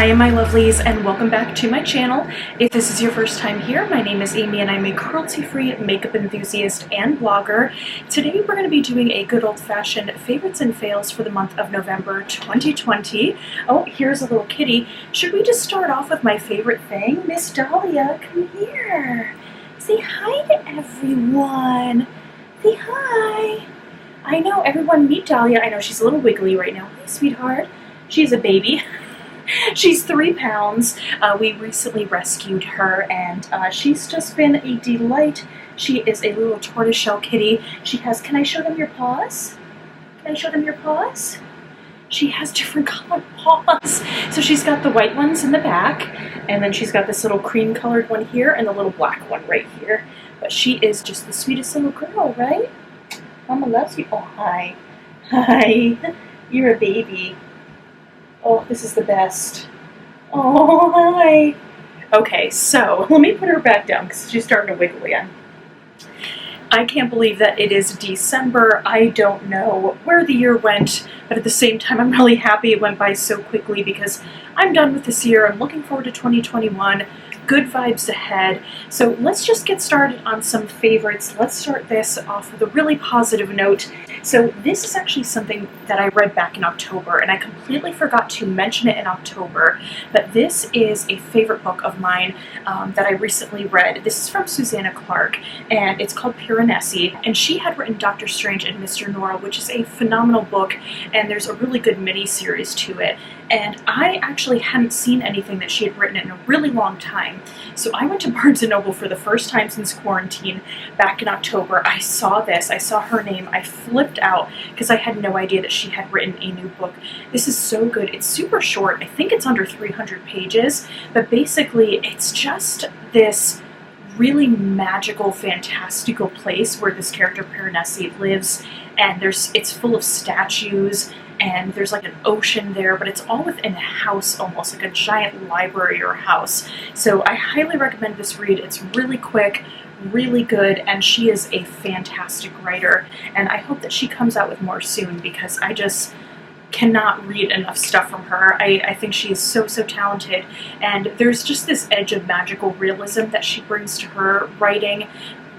Hiya my lovelies, and welcome back to my channel. If this is your first time here, my name is Amy and I'm a cruelty-free makeup enthusiast and blogger. Today we're going to be doing a good old-fashioned favorites and fails for the month of November 2020. Oh, here's a little kitty. Should we just start off with my favorite thing? Miss Dahlia, come here. Say hi to everyone. Say hi. I know, everyone meet Dahlia. I know she's a little wiggly right now. Hi, sweetheart. She's a baby. She's 3 pounds. We recently rescued her, and she's just been a delight. She is a little tortoiseshell kitty. She has, can I show them your paws? Can I show them your paws? She has different colored paws. So she's got the white ones in the back, and then she's got this little cream colored one here, and the little black one right here. But she is just the sweetest little girl, right? Mama loves you. Oh, hi. Hi. You're a baby. Oh, this is the best. Oh, hi. Okay, so let me put her back down because she's starting to wiggle again. I can't believe that it is December. I don't know where the year went, but at the same time, I'm really happy it went by so quickly because I'm done with this year. I'm looking forward to 2021. Good vibes ahead. So let's just get started on some favorites. Let's start this off with a really positive note. So this is actually something that I read back in October, and I completely forgot to mention it in October, but this is a favorite book of mine that I recently read. This is from Susanna Clarke, and it's called Piranesi, and she had written Dr. Strange and Mr. Norrell, which is a phenomenal book, and there's a really good mini-series to it. And I actually hadn't seen anything that she had written in a really long time. So I went to Barnes & Noble for the first time since quarantine back in October. I saw this, I saw her name, I flipped out because I had no idea that she had written a new book. This is so good. It's super short. I think it's under 300 pages, but basically it's just this really magical, fantastical place where this character Piranesi lives, and it's full of statues, and there's like an ocean there, but it's all within a house, almost like a giant library or house. So I highly recommend this read. It's really quick, really good, and she is a fantastic writer, and I hope that she comes out with more soon because I just cannot read enough stuff from her. I think she is so talented, and there's just this edge of magical realism that she brings to her writing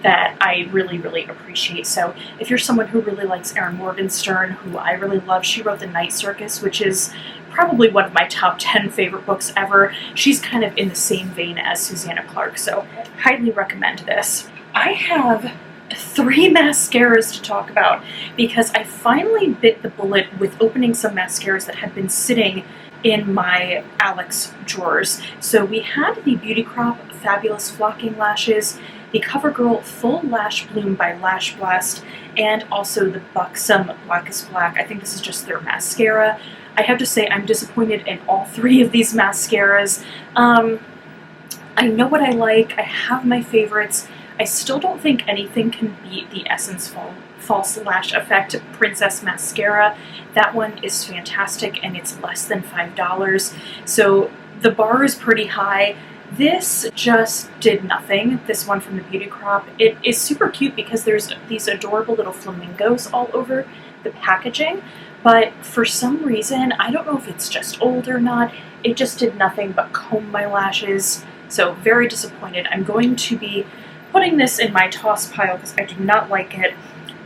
that I really appreciate. So if you're someone who really likes Erin Morgenstern, who I really love, she wrote The Night Circus, which is probably one of my top 10 favorite books ever. She's kind of in the same vein as Susanna Clarke, so highly recommend this. I have 3 mascaras to talk about because I finally bit the bullet with opening some mascaras that had been sitting in my Alex drawers. So we had the Beauty Crop Fabulous Flocking Lashes, the CoverGirl Full Lash Bloom by LashBlast, and also the Buxom Blackest Black. I think this is just their mascara. I have to say I'm disappointed in all 3 of these mascaras. I know what I like. I have my favorites. I still don't think anything can beat the Essence False Lash Effect Princess Mascara. That one is fantastic, and it's less than $5. So the bar is pretty high. This just did nothing, this one from the Beauty Crop. It is super cute because there's these adorable little flamingos all over the packaging, but for some reason, I don't know if it's just old or not, it just did nothing but comb my lashes. So very disappointed. I'm going to be putting this in my toss pile because I do not like it.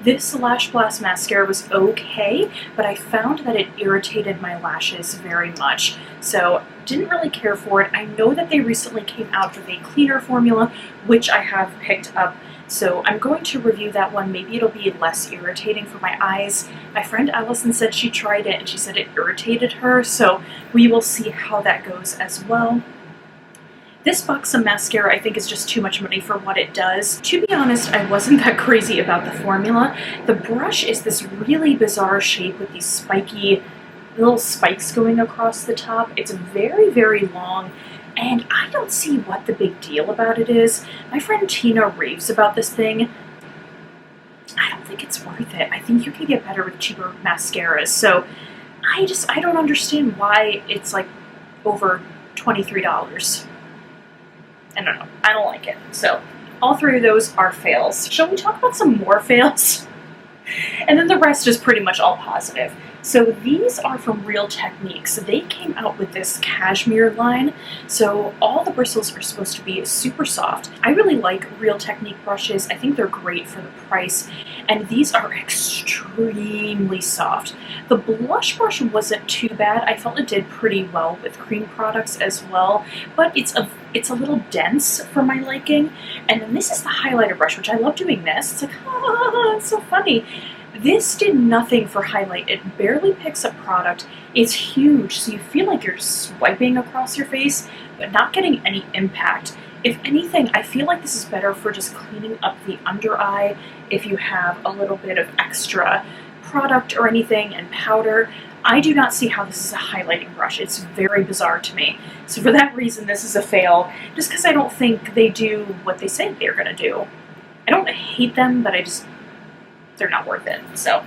This LashBlast mascara was okay, but I found that it irritated my lashes very much, so didn't really care for it. I know that they recently came out with a cleaner formula, which I have picked up, so I'm going to review that one. Maybe it'll be less irritating for my eyes. My friend Allison said she tried it and she said it irritated her, so we will see how that goes as well. This Buxom mascara I think is just too much money for what it does. To be honest, I wasn't that crazy about the formula. The brush is this really bizarre shape with these spiky little spikes going across the top. It's very long, and I don't see what the big deal about it is. My friend Tina raves about this thing. I don't think it's worth it. I think you can get better with cheaper mascaras. So I don't understand why it's like over $23. I don't know. I don't like it. So all 3 of those are fails. Shall we talk about some more fails? And then the rest is pretty much all positive. So these are from Real Techniques. They came out with this Cashmere line, so all the bristles are supposed to be super soft. I really like Real Technique brushes. I think they're great for the price, and these are extremely soft. The blush brush wasn't too bad. I felt it did pretty well with cream products as well, but it's a little dense for my liking. And then this is the highlighter brush, which I love doing this. It's like, ah, it's so funny. This did nothing for highlight. It barely picks up product. It's huge, so you feel like you're swiping across your face, but not getting any impact. If anything, I feel like this is better for just cleaning up the under eye if you have a little bit of extra product or anything and powder. I do not see how this is a highlighting brush. It's very bizarre to me. So for that reason, this is a fail, just because I don't think they do what they say they're gonna do. I don't hate them, but they're not worth it. So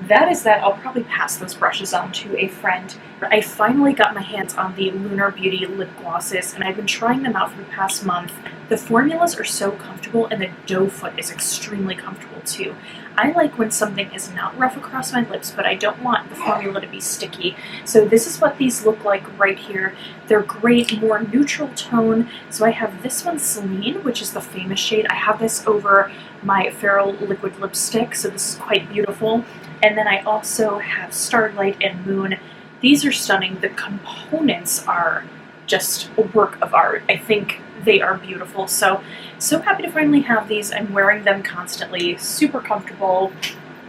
that is that. I'll probably pass those brushes on to a friend. I finally got my hands on the Lunar Beauty lip glosses, and I've been trying them out for the past month. The formulas are so comfortable, and the doe foot is extremely comfortable too. I like when something is not rough across my lips, but I don't want the formula to be sticky. So this is what these look like right here. They're great, more neutral tone. So I have this one, Celine, which is the famous shade. I have this over my Feral liquid lipstick, so this is quite beautiful. And then I also have Starlight and Moon. These are stunning. The components are just a work of art. I think they are beautiful. So happy to finally have these. I'm wearing them constantly. Super comfortable.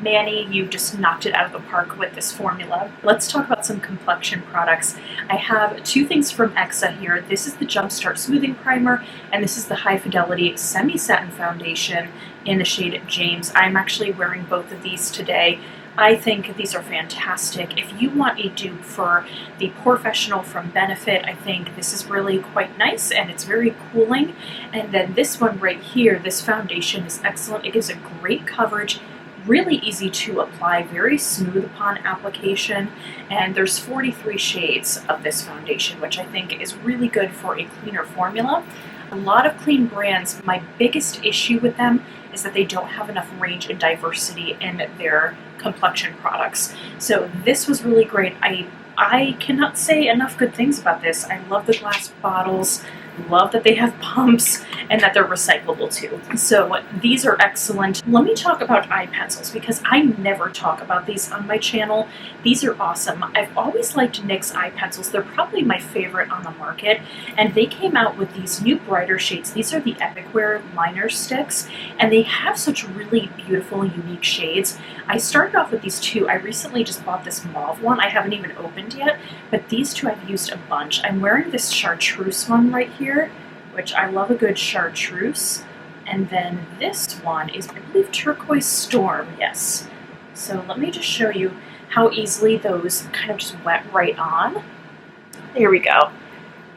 Manny, you just knocked it out of the park with this formula. Let's talk about some complexion products. I have two things from Exa here. This is the Jumpstart Smoothing Primer, and this is the High Fidelity Semi-Satin Foundation in the shade James. I'm actually wearing both of these today. I think these are fantastic. If you want a dupe for the Professional from Benefit, I think this is really quite nice and it's very cooling. And then this one right here, this foundation is excellent. It gives a great coverage, really easy to apply, very smooth upon application, and there's 43 shades of this foundation, which I think is really good for a cleaner formula. A lot of clean brands, my biggest issue with them is that they don't have enough range and diversity in their complexion products. So this was really great. I cannot say enough good things about this. I love the glass bottles, love that they have pumps, and that they're recyclable too. So these are excellent. Let me talk about eye pencils, because I never talk about these on my channel. These are awesome. I've always liked NYX eye pencils. They're probably my favorite on the market, and they came out with these new brighter shades. These are the Epic Wear liner sticks, and they have such really beautiful, unique shades. I started off with these two. I recently just bought this mauve one. I haven't even opened yet, but these two I've used a bunch. I'm wearing this chartreuse one right here, which I love a good chartreuse. And then this one is, I believe, Turquoise Storm, yes. So let me just show you how easily those kind of just wet right on. There we go.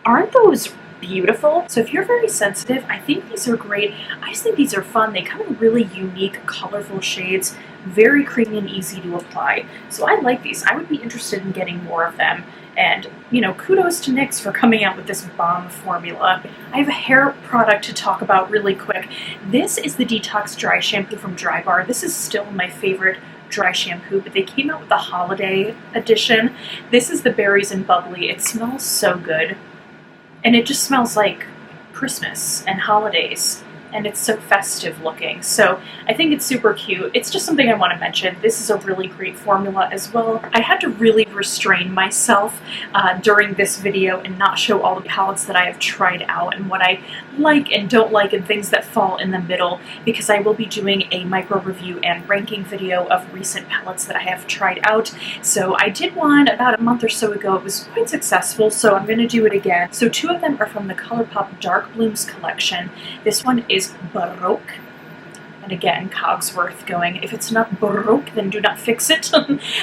Aren't those beautiful? So if you're very sensitive, I think these are great. I just think these are fun. They come in really unique, colorful shades, very creamy and easy to apply. So I like these. I would be interested in getting more of them. And, you know, kudos to NYX for coming out with this bomb formula. I have a hair product to talk about really quick. This is the Detox Dry Shampoo from Drybar. This is still my favorite dry shampoo, but they came out with the holiday edition. This is the Berries and Bubbly. It smells so good. And it just smells like Christmas and holidays. And it's so festive looking. So I think it's super cute. It's just something I want to mention. This is a really great formula as well. I had to really restrain myself during this video and not show all the palettes that I have tried out and what I like and don't like and things that fall in the middle, because I will be doing a micro review and ranking video of recent palettes that I have tried out. So I did one about a month or so ago. It was quite successful, so I'm going to do it again. So two of them are from the Colourpop Dark Blooms collection. This one is Baroque, and again, Cogsworth going, if it's not Baroque, then do not fix it.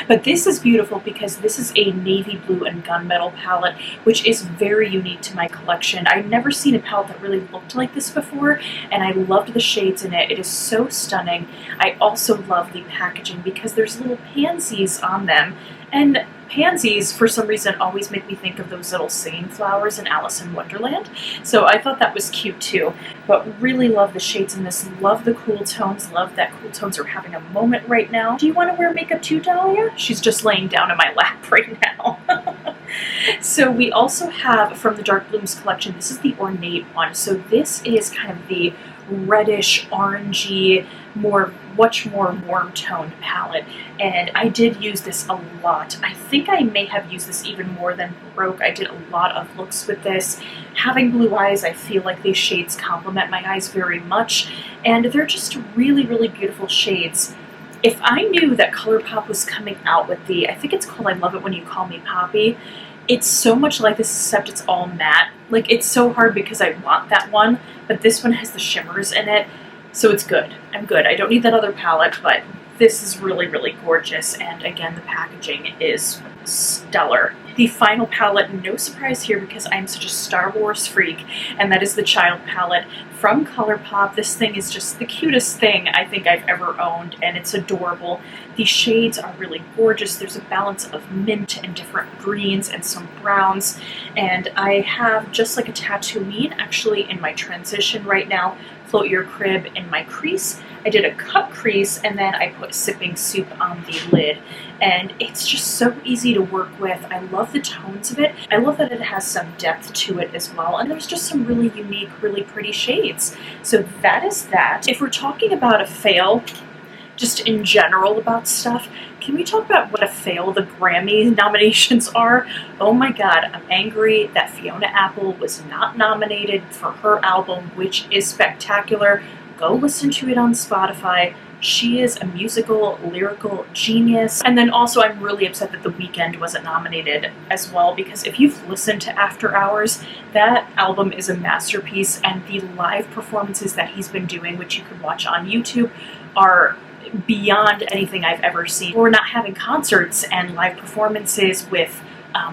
But this is beautiful because this is a navy blue and gunmetal palette, which is very unique to my collection. I've never seen a palette that really looked like this before, and I loved the shades in it. It is so stunning. I also love the packaging because there's little pansies on them, and pansies, for some reason, always make me think of those little singing flowers in Alice in Wonderland. So I thought that was cute too. But really love the shades in this. Love the cool tones. Love that cool tones are having a moment right now. Do you want to wear makeup too, Dahlia? She's just laying down in my lap right now. So we also have from the Dark Blooms collection, this is the Ornate one. So this is kind of the reddish, orangey, much more warm toned palette, and I did use this a lot. I think I may have used this even more than Baroque. I did a lot of looks with this. Having blue eyes, I feel like these shades complement my eyes very much, and they're just really, really beautiful shades. If I knew that Colourpop was coming out with I think it's called I Love It When You Call Me Poppy, it's so much like this except it's all matte. Like, it's so hard because I want that one, but this one has the shimmers in it, so it's good. I'm good. I don't need that other palette, but this is really, really gorgeous, and again, the packaging is stellar. The final palette, no surprise here because I'm such a Star Wars freak, and that is the Child palette from Colourpop. This thing is just the cutest thing I think I've ever owned, and it's adorable. The shades are really gorgeous. There's a balance of mint and different greens and some browns, and I have, just like a Tatooine, actually in my transition right now, Float Your Crib in my crease. I did a cut crease, and then I put Sipping Soup on the lid, and it's just so easy to work with. I love the tones of it. I love that it has some depth to it as well, and there's just some really unique, really pretty shades. So that is that. If we're talking about a fail, just in general about stuff, can we talk about what a fail the Grammy nominations are? Oh my god, I'm angry that Fiona Apple was not nominated for her album, which is spectacular. Go listen to it on Spotify. She is a musical, lyrical genius. And then also I'm really upset that The Weeknd wasn't nominated as well, because if you've listened to After Hours, that album is a masterpiece, and the live performances that he's been doing, which you can watch on YouTube, are beyond anything I've ever seen. We're not having concerts and live performances with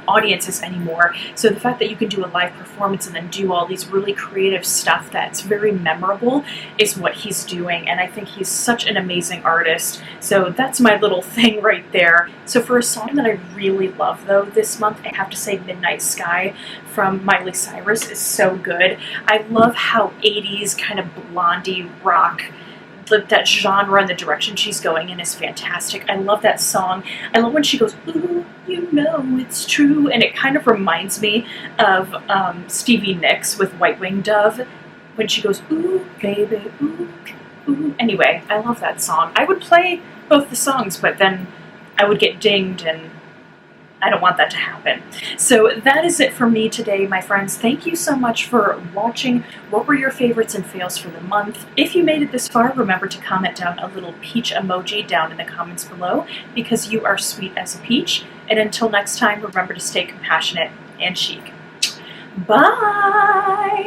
audiences anymore, so the fact that you can do a live performance and then do all these really creative stuff that's very memorable is what he's doing, and I think he's such an amazing artist. So that's my little thing right there. So for a song that I really love though this month, I have to say Midnight Sky from Miley Cyrus is so good. I love how 80s kind of blondie rock, that genre and the direction she's going in is fantastic. I love that song. I love when she goes, ooh, you know it's true, and it kind of reminds me of Stevie Nicks with White Winged Dove, when she goes, ooh, baby, ooh, ooh. Anyway, I love that song. I would play both the songs, but then I would get dinged, and I don't want that to happen. So that is it for me today, my friends. Thank you so much for watching. What were your favorites and fails for the month? If you made it this far, remember to comment down a little peach emoji down in the comments below, because you are sweet as a peach. And until next time, remember to stay compassionate and chic. Bye!